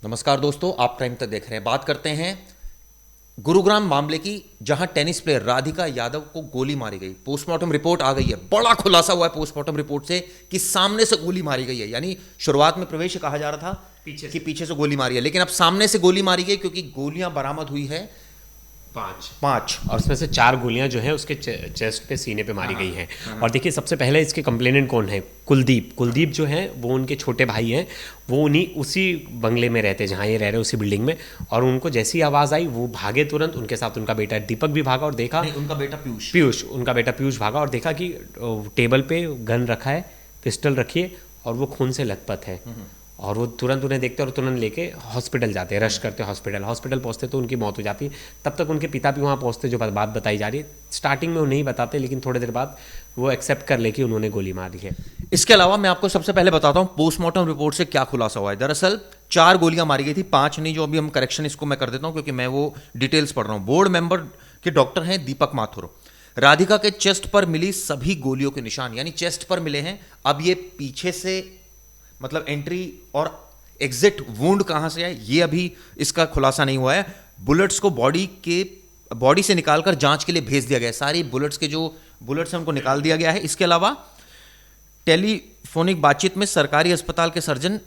नमस्कार दोस्तों, आप क्राइम तक देख रहे हैं। बात करते हैं गुरुग्राम मामले की, जहां टेनिस प्लेयर राधिका यादव को गोली मारी गई। पोस्टमार्टम रिपोर्ट आ गई है। बड़ा खुलासा हुआ है पोस्टमार्टम रिपोर्ट से कि सामने से गोली मारी गई है। यानी शुरुआत में प्रवेश कहा जा रहा था कि पीछे से गोली मारी है, लेकिन अब सामने से गोली मारी गई क्योंकि गोलियां बरामद हुई है पांच। और उसमें से 4 गोलियां जो है उसके चेस्ट पे, सीने पे मारी गई हैं। और देखिए, सबसे पहले इसके कंप्लेनेंट कौन है? कुलदीप जो है वो उनके छोटे भाई हैं। वो उसी बंगले में रहते जहाँ ये रह रहे, उसी बिल्डिंग में। और उनको जैसी ही आवाज़ आई वो भागे तुरंत। उनके साथ उनका बेटा दीपक भी भागा और देखा। उनका बेटा उनका बेटा पीयूष भागा और देखा कि टेबल पे गन रखा है, पिस्टल रखी है और वो खून से लथपथ है। और वो तुरंत उन्हें देखते और तुरंत लेके हॉस्पिटल जाते हैं, रश करते हॉस्पिटल पहुंचते तो उनकी मौत हो जाती है। तब तक उनके पिता भी वहाँ पहुंचते, जो बात बताई जा रही है। स्टार्टिंग में वो नहीं बताते, लेकिन थोड़ी देर बाद वो एक्सेप्ट कर ले कि उन्होंने गोली मारी है। इसके अलावा मैं आपको सबसे पहले बताता हूं पोस्टमार्टम रिपोर्ट से क्या खुलासा हुआ है। दरअसल 4 गोलियां मारी गई थी, 5 नहीं। जो अभी हम करेक्शन इसको मैं कर देता हूं क्योंकि मैं वो डिटेल्स पढ़ रहा हूं। बोर्ड मेंबर के डॉक्टर हैं दीपक माथुर। राधिका के चेस्ट पर मिली सभी गोलियों के निशान, यानी चेस्ट पर मिले हैं। अब ये पीछे से मतलब एंट्री और एग्जिट वुंड कहां से है, ये अभी इसका खुलासा नहीं हुआ है। बुलेट्स को बॉडी से निकालकर जांच के लिए भेज दिया गया है। सारी बुलेट्स के जो बुलेट्स हैं उनको निकाल दिया गया है। इसके अलावा टेलीफोनिक बातचीत में सरकारी अस्पताल के सर्जन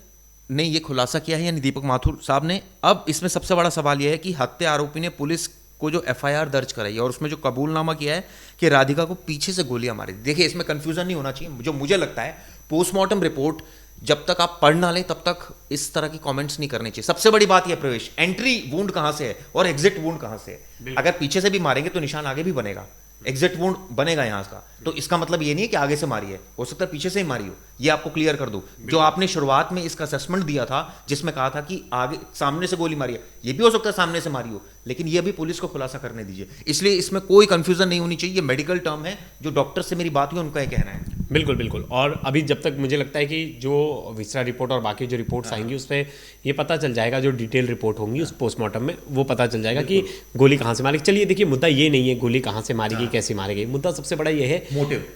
ने यह खुलासा किया है, यानी दीपक माथुर साहब ने। अब इसमें सबसे बड़ा सवाल यह है कि हत्या आरोपी ने पुलिस को जो एफआईआर दर्ज कराई है और उसमें जो कबूलनामा किया है कि राधिका को पीछे से गोलियां मारी। देखिए, इसमें कंफ्यूजन नहीं होना चाहिए। जो मुझे लगता है, पोस्टमार्टम रिपोर्ट जब तक आप पढ़ ना लें तब तक इस तरह की कमेंट्स नहीं करने चाहिए। सबसे बड़ी बात यह प्रवेश, एंट्री वुंड कहां से है और एग्जिट वुंड कहां से है। अगर पीछे से भी मारेंगे तो निशान आगे भी बनेगा, एग्जिट वुंड बनेगा यहां का। तो इसका मतलब ये नहीं है कि आगे से मारी है, हो सकता है पीछे से ही मारी हो। ये आपको क्लियर कर दूं। जो आपने शुरुआत में इसका असेसमेंट दिया था जिसमें कहा था कि आगे सामने से गोली मारी है, ये भी हो सकता है सामने से मारी हो, लेकिन ये अभी पुलिस को खुलासा करने दीजिए। इसलिए इसमें कोई कंफ्यूजन नहीं होनी चाहिए। ये मेडिकल टर्म है, जो डॉक्टर से मेरी बात हुई उनका यह कहना है। बिल्कुल। और अभी जब तक मुझे लगता है कि जो विसरा रिपोर्ट और बाकी जो रिपोर्ट्स आएंगी उसमें ये पता चल जाएगा, जो डिटेल रिपोर्ट होंगी उस पोस्टमार्टम में वो पता चल जाएगा कि गोली कहाँ से मारी। चलिए देखिए, मुद्दा ये नहीं है गोली कहाँ से मारी गई, कैसे मारी गई। मुद्दा सबसे बड़ा ये है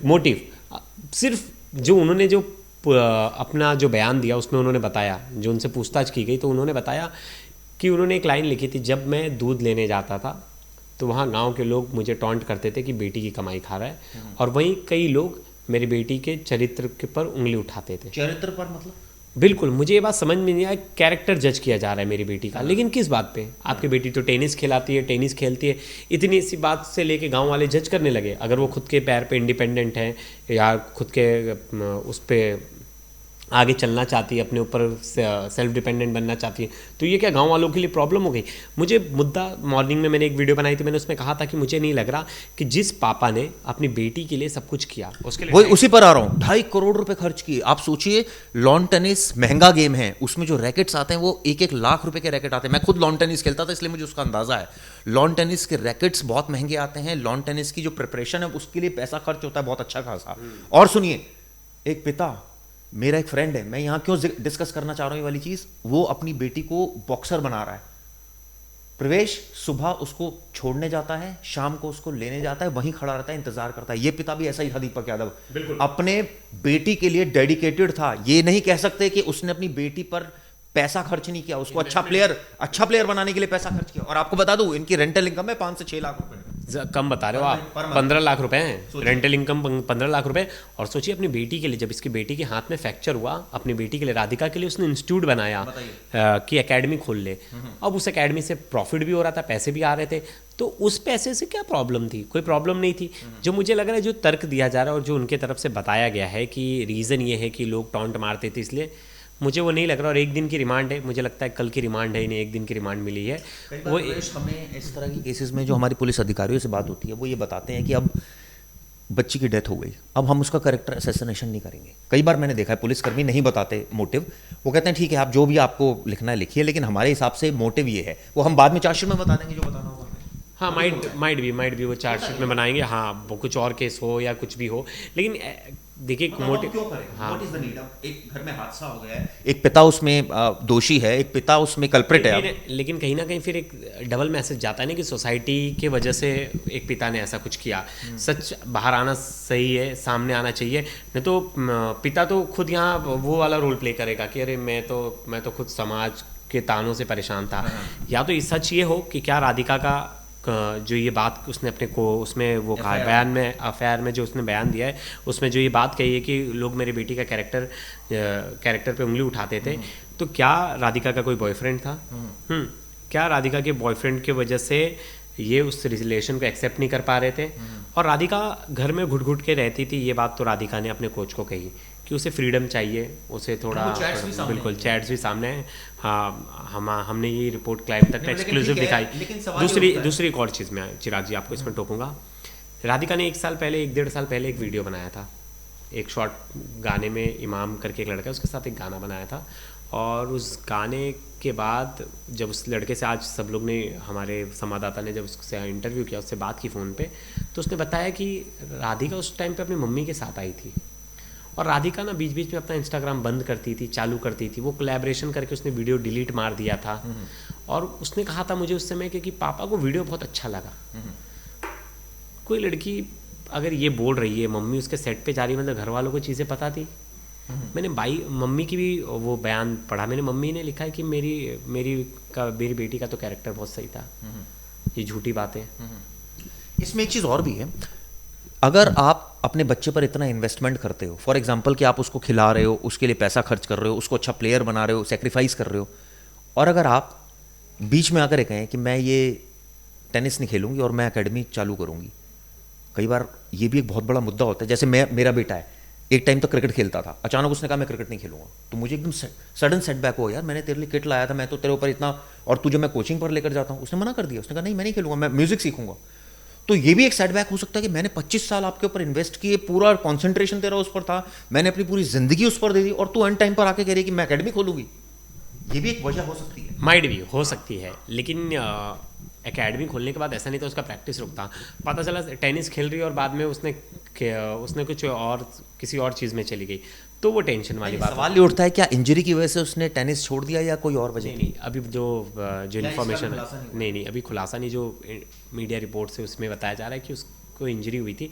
मोटिव। सिर्फ जो उन्होंने जो अपना जो बयान दिया उसमें उन्होंने बताया, जो उनसे पूछताछ की गई तो उन्होंने बताया कि उन्होंने एक लाइन लिखी थी, जब मैं दूध लेने जाता था तो वहाँ गाँव के लोग मुझे टॉन्ट करते थे कि बेटी की कमाई खा रहा है। और वहीं कई लोग मेरी बेटी के चरित्र के पर उंगली उठाते थे। चरित्र पर मतलब? बिल्कुल, मुझे ये बात समझ में नहीं आया। कैरेक्टर जज किया जा रहा है मेरी बेटी का, लेकिन किस बात पे? आपकी बेटी तो टेनिस खिलाती है, टेनिस खेलती है, इतनी सी बात से लेके गांव वाले जज करने लगे। अगर वो खुद के पैर पे इंडिपेंडेंट है या खुद के उस पर आगे चलना चाहती है, अपने ऊपर सेल्फ डिपेंडेंट बनना चाहती है, तो ये क्या गांव वालों के लिए प्रॉब्लम हो गई? मुझे मुद्दा, मॉर्निंग में मैंने एक वीडियो बनाई थी, मैंने उसमें कहा था कि मुझे नहीं लग रहा कि जिस पापा ने अपनी बेटी के लिए सब कुछ किया उसके लिए, वही उसी पर आ रहा हूँ। 2.5 करोड़ रुपए खर्च किए। आप सोचिए, लॉन टेनिस महंगा गेम है, उसमें जो रैकेट्स आते हैं वो 1-1 लाख रुपए के रैकेट आते हैं। मैं खुद लॉन टेनिस खेलता था, इसलिए मुझे उसका अंदाजा है। लॉन टेनिस के रैकेट्स बहुत महंगे आते हैं। लॉन टेनिस की जो प्रिपरेशन है उसके लिए पैसा खर्च होता है बहुत अच्छा खासा। और सुनिए, एक पिता, मेरा एक फ्रेंड है, मैं यहां क्यों डिस्कस करना चाह रहा हूं ये वाली चीज, वो अपनी बेटी को बॉक्सर बना रहा है। प्रवेश सुबह उसको छोड़ने जाता है, शाम को उसको लेने जाता है, वहीं खड़ा रहता है, इंतजार करता है। ये पिता भी ऐसा ही था, दीपक यादव। अपने बेटी के लिए डेडिकेटेड था। ये नहीं कह सकते कि उसने अपनी बेटी पर पैसा खर्च नहीं किया, उसको अच्छा प्लेयर बनाने के लिए पैसा खर्च किया। और आपको बता दूं, इनकी रेंटल इनकम है 5 से 6 लाख रुपए। कम बता रहे हो आप, 15 लाख रुपए हैं रेंटल इनकम, 15 लाख रुपए। और सोचिए, अपनी बेटी के लिए, जब इसकी बेटी के हाथ में फ्रैक्चर हुआ, अपनी बेटी के लिए, राधिका के लिए उसने इंस्टीट्यूट बनाया कि एकेडमी खोल ले। अब उस एकेडमी से प्रॉफिट भी हो रहा था, पैसे भी आ रहे थे, तो उस पैसे से क्या प्रॉब्लम थी? कोई प्रॉब्लम नहीं थी। जो मुझे लग रहा है, जो तर्क दिया जा रहा है और जो उनके तरफ से बताया गया है कि रीज़न ये है कि लोग टॉन्ट मारते थे, इसलिए मुझे वो नहीं लग रहा। और 1 दिन की रिमांड है, मुझे लगता है कल की रिमांड है, इन्हें 1 दिन की रिमांड मिली है। वो हमें इस तरह की केसेस में जो हमारी पुलिस अधिकारियों से बात होती है, वो ये बताते हैं कि अब बच्ची की डेथ हो गई, अब हम उसका कैरेक्टर असैसिनेशन नहीं करेंगे। कई बार मैंने देखा है पुलिसकर्मी नहीं बताते मोटिव, वो कहते हैं ठीक है, आप जो भी आपको लिखना है लिखिए, लेकिन हमारे हिसाब से मोटिव ये है, वो हम बाद में चार्जशीट में बता देंगे जो बताना होगा। हाँ, माइट भी वो चार्जशीट में बनाएंगे। हाँ, वो कुछ और केस हो या कुछ भी हो, लेकिन देखिए मोटिव क्यों करें? What is the need? अब एक घर में हादसा हो गया है, एक पिता उसमें दोषी है, एक पिता उसमें कल्प्रिट है। लेकिन कहीं ना कहीं फिर एक डबल मैसेज जाता है ना कि सोसाइटी के वजह से एक पिता ने ऐसा कुछ किया। सच बाहर आना सही है, सामने आना चाहिए, नहीं तो पिता तो खुद यहाँ वो वाला रोल प्ले करेगा कि अरे मैं तो खुद समाज के तानों से परेशान था। या तो सच ये हो कि क्या राधिका का जो ये बात उसने अपने को उसमें वो कहा बयान में, अफेयर में जो उसने बयान दिया है, उसमें जो ये बात कही है कि लोग मेरे बेटी का कैरेक्टर पे उंगली उठाते थे, तो क्या राधिका का कोई बॉयफ्रेंड था? क्या राधिका के बॉयफ्रेंड की वजह से ये उस रिलेशन को एक्सेप्ट नहीं कर पा रहे थे? और राधिका घर में घुट घुट के रहती थी, ये बात तो राधिका ने अपने कोच को कही कि उसे फ्रीडम चाहिए, उसे थोड़ा, बिल्कुल चैट्स भी सामने है। हाँ, हमने ये रिपोर्ट क्लाइम तक एक्सक्लूसिव दिखाई। दूसरी एक और चीज़ मैं चिराग जी आपको इसमें टोकूंगा। राधिका ने 1.5 साल पहले एक वीडियो बनाया था, एक शॉर्ट गाने में इमाम करके एक लड़का है, उसके साथ एक गाना बनाया था। और उस गाने के बाद जब उस लड़के से आज सब लोग ने, हमारे संवाददाता ने जब उससे इंटरव्यू किया, उससे बात की फ़ोन पे, तो उसने बताया कि राधिका उस टाइम पे अपनी मम्मी के साथ आई थी। और राधिका ना बीच बीच में अपना इंस्टाग्राम बंद करती थी, चालू करती थी। वो कोलैबोरेशन करके उसने वीडियो डिलीट मार दिया था। और उसने कहा था मुझे उस समय कि पापा को वीडियो बहुत अच्छा लगा। कोई लड़की अगर ये बोल रही है, मम्मी उसके सेट पे जा रही है, मतलब घर वालों को चीज़ें पता थी। मैंने मम्मी की भी वो बयान पढ़ा, मैंने मम्मी ने लिखा है कि मेरी बेटी का तो कैरेक्टर बहुत सही था। ये झूठी बातें। इसमें एक चीज़ और भी है, अगर आप अपने बच्चे पर इतना इन्वेस्टमेंट करते हो, फॉर एग्जांपल कि आप उसको खिला रहे हो, उसके लिए पैसा खर्च कर रहे हो, उसको अच्छा प्लेयर बना रहे हो, सेक्रीफाइस कर रहे हो, और अगर आप बीच में आकर कहें कि मैं ये टेनिस नहीं खेलूंगी और मैं एकेडमी चालू करूंगी, कई बार ये भी एक बहुत बड़ा मुद्दा होता है। जैसे मेरा बेटा है, एक टाइम तक क्रिकेट खेलता था, अचानक उसने कहा मैं क्रिकेट नहीं खेलूंगा, तो मुझे एकदम सडन सेटबैक हो, यार मैंने तेरे लिए किट लाया था, मैं तो तेरे ऊपर इतना, और तुझे मैं कोचिंग पर लेकर जाता हूँ। उसने मना कर दिया, उसने कहा नहीं मैं नहीं खेलूंगा, मैं म्यूजिक सीखूंगा। तो ये भी एक सेटबैक हो सकता है कि मैंने 25 साल आपके ऊपर इन्वेस्ट किए, पूरा कंसंट्रेशन तेरा उस पर था, मैंने अपनी पूरी जिंदगी उस पर दे दी, और तू एंड टाइम पर आके कह रही है कि मैं एकेडमी खोलूंगी। ये भी एक वजह हो सकती है, माइट भी हो सकती है। लेकिन एकेडमी खोलने के बाद ऐसा नहीं था उसका प्रैक्टिस रुकता। पता चला टेनिस खेल रही है और बाद में उसने कुछ और किसी और चीज़ में चली गई, तो वो टेंशन वाली बात। सवाल ये उठता है क्या इंजरी की वजह से उसने टेनिस छोड़ दिया या कोई और वजह? नहीं, अभी जो इन्फॉर्मेशन नहीं, अभी खुलासा नहीं, जो मीडिया रिपोर्ट से उसमें बताया जा रहा है कि उसको इंजरी हुई थी।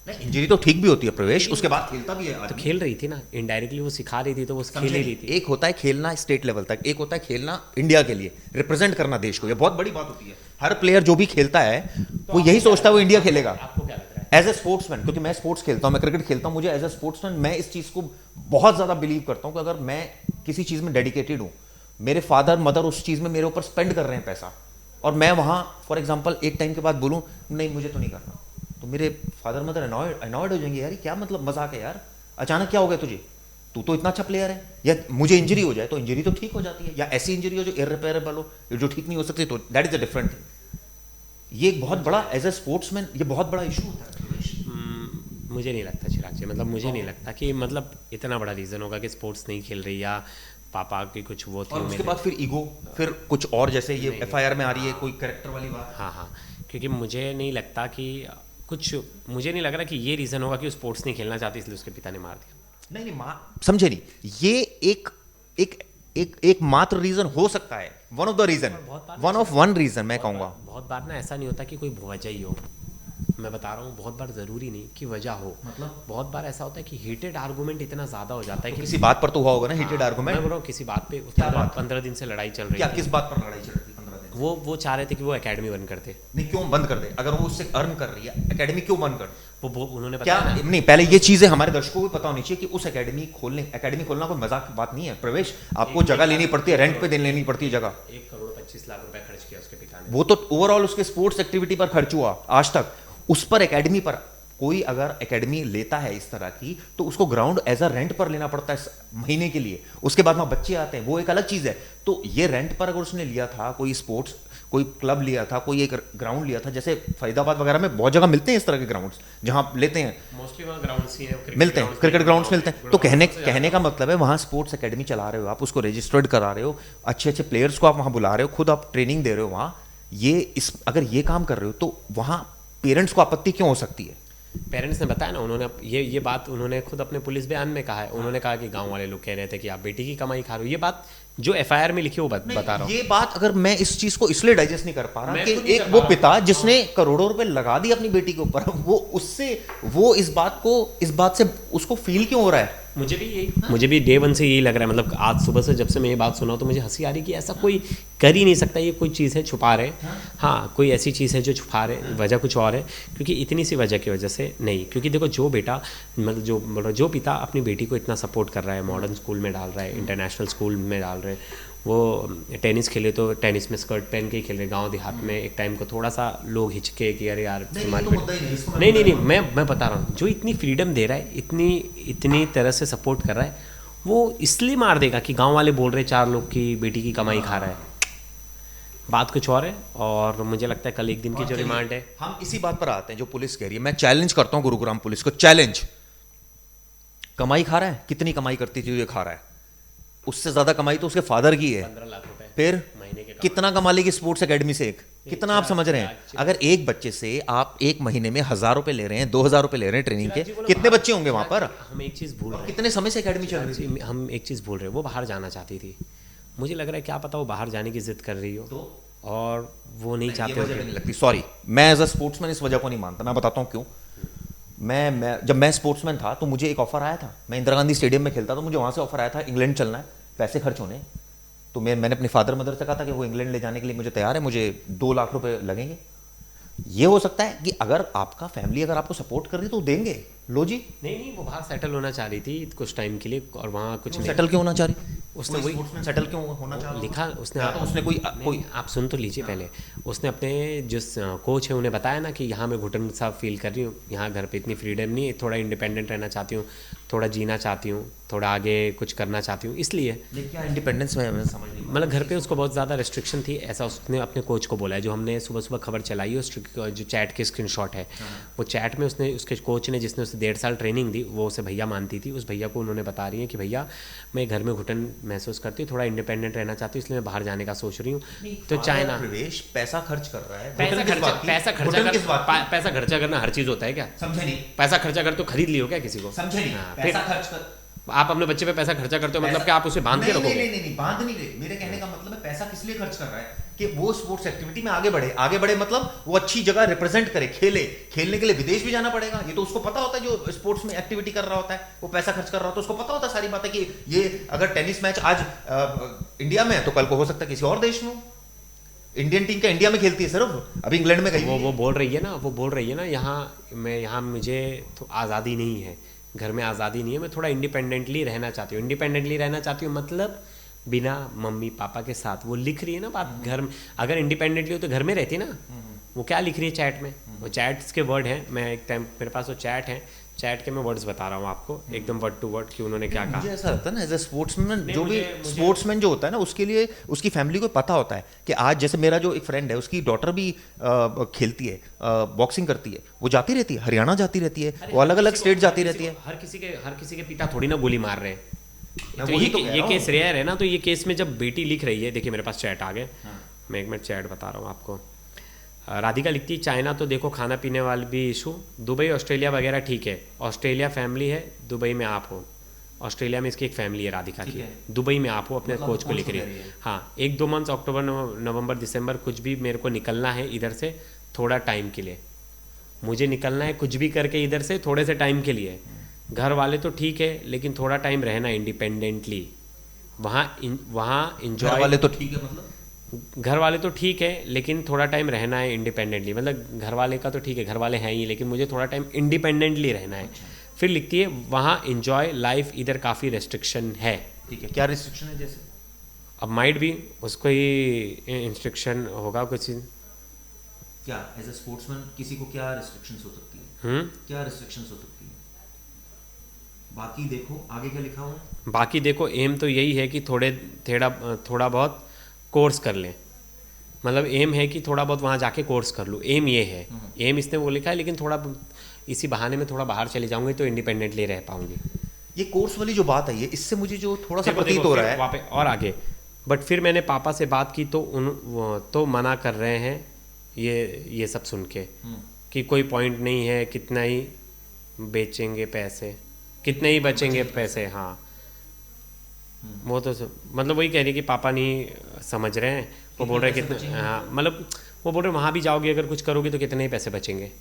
इंजरी तो ठीक भी होती है प्रवेश, उसके बाद खेलता भी है। तो खेल रही थी ना, इनडायरेक्टली वो सिखा रही थी, तो वो खेल ही रही थी। एक होता है खेलना स्टेट लेवल तक, एक होता है खेलना इंडिया के लिए, रिप्रेजेंट करना देश को, ये बहुत बड़ी बात होती है। हर प्लेयर जो भी खेलता है वो यही सोचता है वो इंडिया खेलेगा। आपको क्या लग रहा है? एज ए स्पोर्ट्समैन, क्योंकि मैं स्पोर्ट्स खेलता हूँ, मैं क्रिकेट खेलता हूँ, मुझे एज ए स्पोर्ट्समैन मैं इस चीज़ को बहुत ज़्यादा बिलीव करता हूँ कि अगर मैं किसी चीज़ में डेडिकेटेड हूँ, मेरे फादर मदर उस चीज़ में मेरे ऊपर स्पेंड कर रहे हैं पैसा, और मैं वहाँ फॉर एग्जाम्पल एक टाइम के बाद बोलूँ नहीं मुझे तो नहीं करना, तो मेरे फादर मदर अनॉयड हो जाएंगे, यार क्या मतलब मजाक है यार, अचानक क्या हो गया तुझे, तू तो इतना अच्छा प्लेयर है। या मुझे इंजरी हो जाए तो इंजरी तो ठीक हो जाती है, या ऐसी इंजरी हो जो इररिपेयरेबल हो, जो ठीक नहीं हो सकती, तो that is a different thing. ये एक बहुत बड़ा एज ए स्पोर्ट्समैन ये बहुत बड़ा इशू होता है। मुझे नहीं लगता चिराग जी, मतलब मुझे नहीं लगता कि मतलब इतना बड़ा रीज़न होगा कि स्पोर्ट्स नहीं खेल रही या पापा की कुछ वो थी। और उसके बाद फिर ईगो, फिर कुछ और, जैसे ये एफआईआर में आ रही है कोई कैरेक्टर वाली बात। हाँ, क्योंकि मुझे नहीं लगता कि मुझे नहीं लग रहा कि ये रीज़न होगा कि वो स्पोर्ट्स नहीं खेलना चाहती इसलिए उसके पिता ने मार दिया। नहीं समझे नहीं, ये एक मात्र रीजन हो सकता है, one of the reason, one reason मैं कहूँगा। बहुत बार ना ऐसा नहीं होता कि कोई वजह ही हो, मैं बता रहा हूँ, बहुत बार ज़रूरी नहीं कि वजह हो, मतलब बहुत बार ऐसा होता है कि हीटेड आर्गूमेंट इतना ज़्यादा हो जाता है कि किसी बात पर तो हुआ होगा ना हीटेड आर्गूमेंट। मैं बोल रहा हूँ किसी बात पे 15 दिन से लड़ाई चल रही है। किस बात पर लड़ाई चल रही है 15 दिन? वो चाह रहे थे कि वो एकेडमी बंद कर दे। नहीं क्यों बंद कर दे, अगर वो उससे अर्न कर रही है एकेडमी क्यों बंद कर? वो उन्होंने क्या नहीं, पहले ये चीजें हमारे दर्शकों को पता होनी चाहिए कि उस एकेडमी खोलना कोई मजाक की बात नहीं है प्रवेश, आपको जगह लेनी पड़ती है, रेंट पे लेनी पड़ती है जगह। 1,25,00,000 रुपए खर्च किया उसके पिता ने। वो तो ओवरऑल उसके स्पोर्ट्स एक्टिविटी पर खर्च हुआ आज तक, उस पर एकेडमी पर कोई अगर एकेडमी लेता है इस तरह की तो उसको ग्राउंड एज अ रेंट पर लेना पड़ता है महीने के लिए, उसके बाद वहाँ बच्चे आते हैं, वो एक अलग चीज़ है। तो ये रेंट पर अगर उसने लिया था, कोई स्पोर्ट्स कोई क्लब लिया था, कोई एक ग्राउंड लिया था, जैसे फरीदाबाद वगैरह में बहुत जगह मिलते हैं इस तरह के ग्राउंड्स जहाँ लेते हैं, मोस्टली वहाँ ग्राउंड्स ही है, मिलते हैं, क्रिकेट ग्राउंड्स मिलते हैं। तो कहने का मतलब है वहाँ स्पोर्ट्स एकेडमी चला रहे हो आप, उसको रजिस्टर्ड करा रहे हो, अच्छे अच्छे प्लेयर्स को आप वहाँ बुला रहे हो, खुद आप ट्रेनिंग दे रहे हो वहाँ, अगर ये काम कर रहे हो तो वहाँ पेरेंट्स को आपत्ति क्यों हो सकती है? पेरेंट्स ने बताया ना, उन्होंने ये बात उन्होंने खुद अपने पुलिस बयान में कहा है। उन्होंने कहा कि गांव वाले लोग कह रहे थे कि आप बेटी की कमाई खा रहे हो। ये बात जो एफआईआर में लिखी है वो बता रहा हूँ। ये बात अगर मैं इस चीज को इसलिए डाइजेस्ट नहीं कर पा रहा कि एक वो पिता जिसने करोड़ों रुपए लगा दी अपनी बेटी के ऊपर, वो इस बात से उसको फील क्यों हो रहा है? मुझे भी डे वन से यही लग रहा है, मतलब आज सुबह से जब से मैं ये बात सुना तो मुझे हंसी आ रही कि ऐसा कोई कर ही नहीं सकता, ये कोई चीज़ है छुपा रहे। हाँ, कोई ऐसी चीज़ है जो छुपा रहे, वजह कुछ और है, क्योंकि इतनी सी वजह की वजह से नहीं। क्योंकि देखो जो बेटा मतलब जो पिता अपनी बेटी को इतना सपोर्ट कर रहा है, मॉडर्न स्कूल में डाल रहा है, इंटरनेशनल स्कूल में डाल रहे हैं, वो टेनिस खेले तो टेनिस में स्कर्ट पहन के ही खेल रहे। गांव देहात में एक टाइम को थोड़ा सा लोग हिचके कि अरे यार हमारी नहीं, मैं बता रहा हूँ, जो इतनी फ्रीडम दे रहा है, इतनी तरह से सपोर्ट कर रहा है, वो इसलिए मार देगा कि गांव वाले बोल रहे 4 लोग की बेटी की कमाई खा रहा है। बात कुछ और है, और मुझे लगता है कल एक दिन की जो रिमांड है। हम इसी बात पर आते हैं जो पुलिस कह रही है। मैं चैलेंज करता हूँ गुरुग्राम पुलिस को, चैलेंज। कमाई खा रहा है, कितनी कमाई करती थी ये खा रहा है, उससे ज्यादा कमाई तो उसके फादर की है। 15 लाख रुपए फिर महीने के कितना कमा लेगी स्पोर्ट्स एकेडमी से एक, कितना आप समझ रहे हैं? अगर एक बच्चे से आप एक महीने में 1000 रुपए ले रहे हैं, 2000 रुपए ले रहे हैं ट्रेनिंग के, कितने बच्चे होंगे वहां पर? हम एक चीज़ भूल रहे हैं, कितने समय से एकेडमी चल रही थी? हम एक चीज़ भूल रहे हैं, वो बाहर जाना चाहती थी। मुझे लग रहा है क्या पता वो बाहर जाने की जिद कर रही हो तो और वो नहीं चाहते हो। नहीं लगती, सॉरी, मैं एज अ स्पोर्ट्समैन इस वजह को नहीं मानता। मैं बताता हूँ क्यों। मैं जब मैं स्पोर्ट्समैन था तो मुझे एक ऑफर आया था, मैं इंदिरा गांधी स्टेडियम में खेलता, तो मुझे वहां से ऑफर आया था इंग्लैंड चलना है, पैसे खर्च होने। तो मैंने अपने फादर मदर से कहा था कि वो इंग्लैंड ले जाने के लिए मुझे तैयार है, मुझे 2 लाख रुपए लगेंगे। ये हो सकता है कि अगर आपका फैमिली अगर आपको सपोर्ट कर रही तो देंगे, लो जी। नहीं, वो बाहर सेटल होना चाह रही थी कुछ टाइम के लिए, और वहाँ कुछ नहीं। सेटल क्यों होना चाह रही? उसने वही सेटल क्यों होना चाह रहा? लिखा उसने, उसने कोई आप सुन तो लीजिए पहले। उसने अपने जो कोच है उन्हें बताया ना कि यहाँ मैं घुटन सा फील कर रही हूँ, यहाँ घर पे इतनी फ्रीडम नहीं है, थोड़ा इंडिपेंडेंट रहना चाहती हूँ, थोड़ा जीना चाहती हूँ, थोड़ा आगे कुछ करना चाहती हूँ, इसलिए। क्या इंडिपेंडेंस में समझ नहीं, मतलब घर पे उसको बहुत ज़्यादा रिस्ट्रिक्शन थी, ऐसा उसने अपने कोच को बोला है। जो हमने सुबह सुबह खबर चलाई है, उस जो चैट के स्क्रीनशॉट है, वो चैट में उसने, उसके कोच ने जिसने उसे 1.5 साल ट्रेनिंग दी, वो उसे भैया मानती थी। उस भैया को उन्होंने बता रही है कि भैया मैं घर में घुटन महसूस करती हूँ, थोड़ा इंडिपेंडेंट रहना चाहती हूँ, इसलिए मैं बाहर जाने का सोच रही हूँ। तो चाइना प्रवेश पैसा खर्च कर रहा है, पैसा खर्चा करना हर चीज़ होता है क्या? समझे नहीं? पैसा खर्चा कर तो खरीद लियो क्या किसी को? समझे नहीं? पैसा खर्च कर, आप अपने बच्चे पे पैसा खर्चा करते हो, मतलब कि आप उसे बांध के रखोगे? नहीं, बांध नहीं रहे। मेरे कहने का मतलब है पैसा किस लिए खर्च कर रहा है कि वो स्पोर्ट्स एक्टिविटी में आगे बढ़े, मतलब वो अच्छी जगह रिप्रेजेंट करे, खेलने के लिए विदेश भी जाना पड़ेगा। ये तो उसको पता होता है, जो स्पोर्ट्स में एक्टिविटी कर रहा होता है, वो पैसा खर्च कर रहा होता है, उसको पता होता है सारी बातें कि ये अगर टेनिस मैच आज इंडिया में है तो कल को हो सकता है किसी और देश में। इंडियन टीम का इंडिया में खेलती है सिर्फ, अभी इंग्लैंड में गई। वो बोल रही है ना, यहाँ मुझे तो आज़ादी नहीं है, घर में आज़ादी नहीं है, मैं थोड़ा इंडिपेंडेंटली रहना चाहती हूँ, मतलब बिना मम्मी पापा के साथ। वो लिख रही है ना बात, घर में अगर इंडिपेंडेंटली हो तो घर में रहती ना। वो क्या लिख रही है चैट में, वो चैट्स के वर्ड हैं। मैं एक टाइम मेरे पास वो चैट है, चैट के मैं वर्ड्स बता रहा हूँ आपको एकदम वर्ड टू वर्ड कि उन्होंने क्या कहा। मुझे ऐसा लगता है ना, एज ए स्पोर्ट्समैन, जो भी स्पोर्ट्समैन जो होता है ना, उसके लिए उसकी फैमिली को पता होता है कि आज जैसे मेरा जो एक फ्रेंड है, उसकी डॉटर भी खेलती है, बॉक्सिंग करती है, वो जाती रहती है, हरियाणा जाती रहती है, वो अलग अलग स्टेट जाती रहती है। हर किसी के पिता थोड़ी ना गोली मार रहे हैं। तो ये केस रेयर है ना, तो ये केस में जब बेटी लिख रही है, देखिए मेरे पास चैट आ गए, मैं एक मिनट चैट बता रहा हूँ आपको। राधिका लिखती है, चाइना तो देखो खाना पीने वाले भी इशू, दुबई ऑस्ट्रेलिया वगैरह ठीक है, ऑस्ट्रेलिया फैमिली है, दुबई में आप हो। ऑस्ट्रेलिया में इसकी एक फैमिली है राधिका की, दुबई में आप हो, अपने कोच को लिख रही है। हाँ, 1-2 मंथ, अक्टूबर नवंबर दिसंबर कुछ भी मेरे को निकलना है इधर से थोड़ा टाइम के लिए, मुझे निकलना है कुछ भी करके इधर से थोड़े से टाइम के लिए। घर वाले तो ठीक है, लेकिन थोड़ा टाइम रहना इंडिपेंडेंटली वहाँ इंजॉय। घर वाले तो ठीक है, मतलब घर वाले तो ठीक है, लेकिन थोड़ा टाइम रहना है इंडिपेंडेंटली। मतलब घर वाले का तो ठीक है, घर वाले हैं ही, लेकिन मुझे थोड़ा टाइम इंडिपेंडेंटली रहना है। फिर लिखती है, वहाँ इंजॉय लाइफ, इधर काफ़ी रेस्ट्रिक्शन है। ठीक है, क्या रिस्ट्रिक्शन है? जैसे अब माइट भी उसको ही इंस्ट्रक्शन होगा कुछ। क्या एज ए स्पोर्ट्समैन किसी को क्या रिस्ट्रिक्शंस हो सकती है? क्या रिस्ट्रिक्शंस हो सकती है? बाकी देखो आगे क्या लिखा हुआ है। बाकी देखो, एम तो यही है कि थोड़ा बहुत कोर्स कर लें। मतलब एम है कि थोड़ा बहुत वहाँ जाके कोर्स कर लूँ, एम ये है। एम इसने वो लिखा है, लेकिन थोड़ा इसी बहाने में थोड़ा बाहर चले जाऊँगी तो इंडिपेंडेंटली रह पाऊँगी। ये कोर्स वाली जो बात है, ये इससे मुझे जो थोड़ा सा प्रतीत हो रहा है वहाँ पे और आगे। बट फिर मैंने पापा से बात की तो मना कर रहे हैं ये सब सुन के कि कोई पॉइंट नहीं है, कितना ही बेचेंगे पैसे, कितने ही बचेंगे पैसे। हाँ, वो तो मतलब वही कह रही है कि पापा नहीं समझ रहे हैं। वो बोल रहे हैं कितने, हाँ मतलब वो बोल रहे हैं वहाँ भी जाओगे अगर कुछ करोगे तो कितने ही पैसे बचेंगे।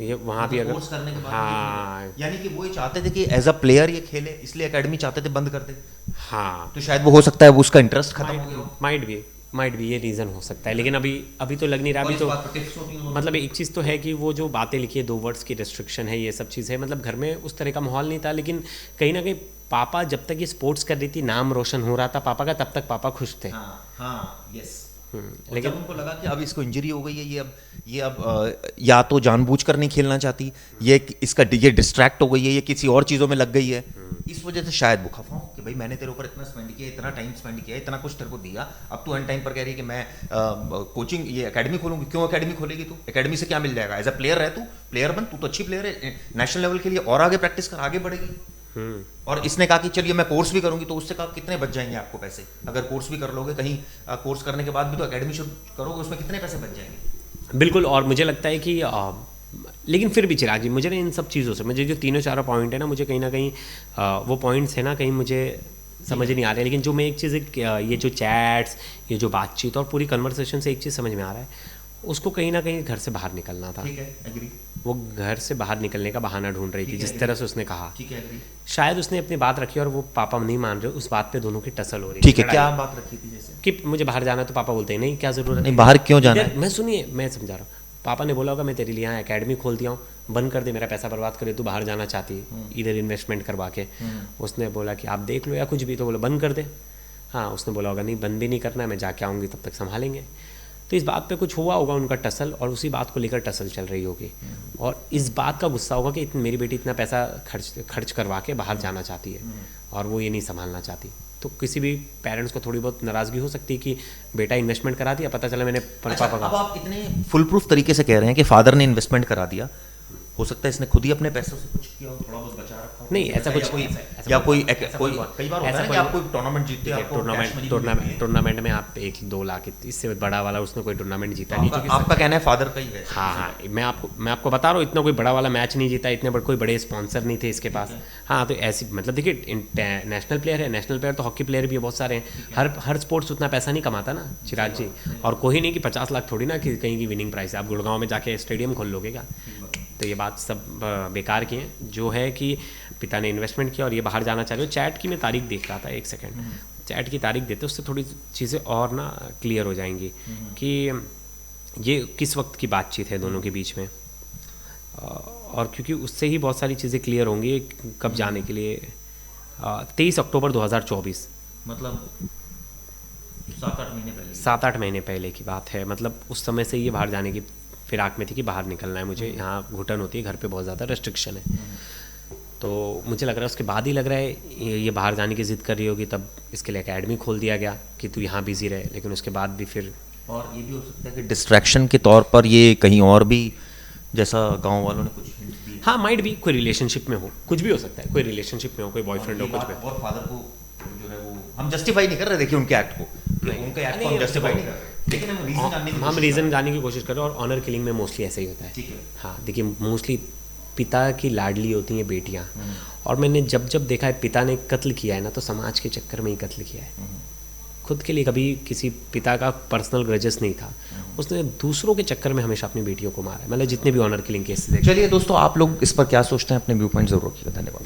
ये वहाँ भी अगर कोर्स करने के बाद हाँ यानी कि वो ये चाहते थे कि एज अ प्लेयर ये खेले, इसलिए एकेडमी चाहते थे बंद कर दे, हाँ तो शायद वो हो सकता है वो उसका इंटरेस्ट खत्म हो गया हो। माइट भी ये रीज़न हो सकता है, लेकिन अभी तो लग नहीं रहा। और अभी इस तो बात पर tips होती हैं उन्होंने। मतलब एक चीज़ तो है कि वो जो बातें लिखी है 2 वर्ड्स की रेस्ट्रिक्शन है, ये सब चीज़ है, मतलब घर में उस तरह का माहौल नहीं था, लेकिन कहीं ना कहीं पापा जब तक ये स्पोर्ट्स कर रही थी, नाम रोशन हो रहा था पापा का, तब तक पापा खुश थे। हाँ यस। लेकिन लेकिन उनको लगा कि अब इसको इंजरी हो गई है, ये अब या तो जानबूझकर नहीं खेलना चाहती, ये डिस्ट्रैक्ट हो गई है, ये किसी और चीज़ों में लग गई है, इस वजह से शायद वो खफा हूँ कि भाई मैंने तेरे ऊपर इतना स्पेंड किया, इतना टाइम स्पेंड किया, इतना कुछ तेरे को दिया, अब तू एंड टाइम पर कह रही है कि मैं कोचिंग ये एकेडमी खोलूंगी। क्यों एकेडमी खोलेगी तू? एकेडमी से क्या मिल जाएगा? एज अ प्लेयर रह, तू प्लेयर बन, तू तो अच्छी प्लेयर है, नेशनल लेवल के लिए और आगे प्रैक्टिस कर, आगे बढ़ेगी। और इसने कहा कि चलिए मैं कोर्स भी करूंगी, तो उससे कहा कितने बच जाएंगे आपको पैसे, अगर कोर्स भी कर लोगे, कहीं कोर्स करने के बाद भी तो एकेडमी शुरू करोगे, उसमें कितने पैसे बच जाएंगे। बिल्कुल। और मुझे लगता है कि लेकिन फिर भी चिराग जी, मुझे ना इन सब चीज़ों से, मुझे जो 3-4 पॉइंट है ना, मुझे कहीं ना कहीं वो पॉइंट्स है ना, कहीं मुझे समझ नहीं आ रहा है। लेकिन जो मैं एक चीज़, ये जो चैट्स, ये जो बातचीत और पूरी कन्वर्सेशन से एक चीज़ समझ में आ रहा है, उसको कहीं ना कहीं घर से बाहर निकलना था। ठीक है, एग्री। वो घर से बाहर निकलने का बहाना ढूंढ रही थी, जिस तरह से उसने कहा। ठीक है, एग्री। शायद उसने अपनी बात रखी और वो पापा नहीं मान रहे, उस बात पे दोनों की टसल हो रही। ठीक है, क्या बात रखी थी? जैसे कि मुझे बाहर जाना है, तो पापा बोलते हैं नहीं, क्या ज़रूरत नहीं, बाहर क्यों जाना है? मैं सुनिए, मैं समझा रहा हूँ। पापा ने बोला होगा मैं तेरे लिए यहाँ एकेडमी खोल दिया हूँ, बंद कर दे, मेरा पैसा बर्बाद करे, तू बाहर जाना चाहती है इधर इन्वेस्टमेंट करवा के। उसने बोला कि आप देख लो या कुछ भी, तो बोला बंद कर दे। हाँ, उसने बोला होगा नहीं, बंद भी नहीं करना है, मैं जाके आऊँगी, तब तक संभालेंगे। तो इस बात पे कुछ हुआ होगा उनका टसल, और उसी बात को लेकर टसल चल रही होगी, और इस बात का गुस्सा होगा कि मेरी बेटी इतना पैसा खर्च करवा के बाहर जाना चाहती है और वो ये नहीं संभालना चाहती। तो किसी भी पेरेंट्स को थोड़ी बहुत नाराज़गी हो सकती है कि बेटा इन्वेस्टमेंट करा दिया, पता चला मैंने अच्छा, अब आप इतने फुल प्रूफ तरीके से कह रहे हैं कि फादर ने इन्वेस्टमेंट करा दिया, हो सकता है इसने खुद ही अपने पैसों से कुछ किया हो, थोड़ा बहुत बचा रखा हो। नहीं, ऐसा कुछ या कोई कई बार होता है कि आप कोई टूर्नामेंट जीतते हैं, आपको कैश मनी मिलती है। टूर्नामेंट में आप 1-2 लाख, इससे बड़ा वाला उसने कोई टूर्नामेंट जीता नहीं। आपका कहना है फादर का ही है? हाँ, मैं आपको बता रहा हूँ, इतना कोई बड़ा वाला मैच नहीं जीता, इतने कोई बड़े स्पॉन्सर नहीं थे इसके पास। हाँ, तो ऐसी मतलब देखिए, नेशनल प्लेयर है, नेशनल प्लेयर तो हॉकी प्लेयर भी बहुत सारे हैं, हर स्पोर्ट्स उतना पैसा नहीं कमाता ना चिराग जी। और कोई नहीं कि 50 लाख थोड़ी ना कि कहीं की विनिंग प्राइस है, आप गुड़गांव में जाके स्टेडियम खोल लोगे क्या? तो ये बात सब बेकार की है। जो है कि पिता ने इन्वेस्टमेंट किया और ये बाहर जाना चाह रहे हो। चैट की मैं तारीख देख रहा था, एक सेकंड, चैट की तारीख देते उससे थोड़ी चीज़ें और ना क्लियर हो जाएंगी कि ये किस वक्त की बातचीत है दोनों के बीच में, और क्योंकि उससे ही बहुत सारी चीज़ें क्लियर होंगी कब जाने के लिए। 23 अक्टूबर 2024, मतलब 7-8 महीने पहले। 7-8 महीने पहले की बात है। मतलब उस समय से ये बाहर जाने की फिराक में थी कि बाहर निकलना है मुझे, यहाँ घुटन होती है, घर पे बहुत ज़्यादा रेस्ट्रिक्शन है। तो मुझे लग रहा है उसके बाद ही लग रहा है ये बाहर जाने की ज़िद कर रही होगी, तब इसके लिए एकेडमी खोल दिया गया कि तू यहाँ बिजी रहे। लेकिन उसके बाद भी फिर, और ये भी हो सकता है कि डिस्ट्रैक्शन के तौर पर ये कहीं और भी, जैसा गांव वालों ने कुछ हिंट दिए। हाँ, माइट भी कोई रिलेशनशिप में हो, कुछ भी हो सकता है, कोई रिलेशनशिप में हो, कोई बॉयफ्रेंड हो, कुछ भी। और फादर को जो है वो हम जस्टिफाई नहीं कर रहे, देखिए उनके एक्ट को, उनके एक्ट को हम जस्टिफाई नहीं कर रहे, लेकिन हम रीजन जानने की कोशिश कर रहे हैं। और ऑनर किलिंग में मोस्टली ऐसा ही होता है। ठीक है। हाँ, देखिए मोस्टली पिता की लाडली होती हैं बेटियाँ, और मैंने जब देखा है पिता ने कत्ल किया है ना, तो समाज के चक्कर में ही कत्ल किया है। खुद के लिए कभी किसी पिता का पर्सनल ग्रजेस नहीं था, उसने दूसरों के चक्कर में हमेशा अपनी बेटियों को मारा है। मतलब जितने भी ऑनर किलिंग केसेस। चलिए दोस्तों, आप लोग इस पर क्या सोचते हैं, अपने व्यू पॉइंट जरूर रखिएगा। धन्यवाद।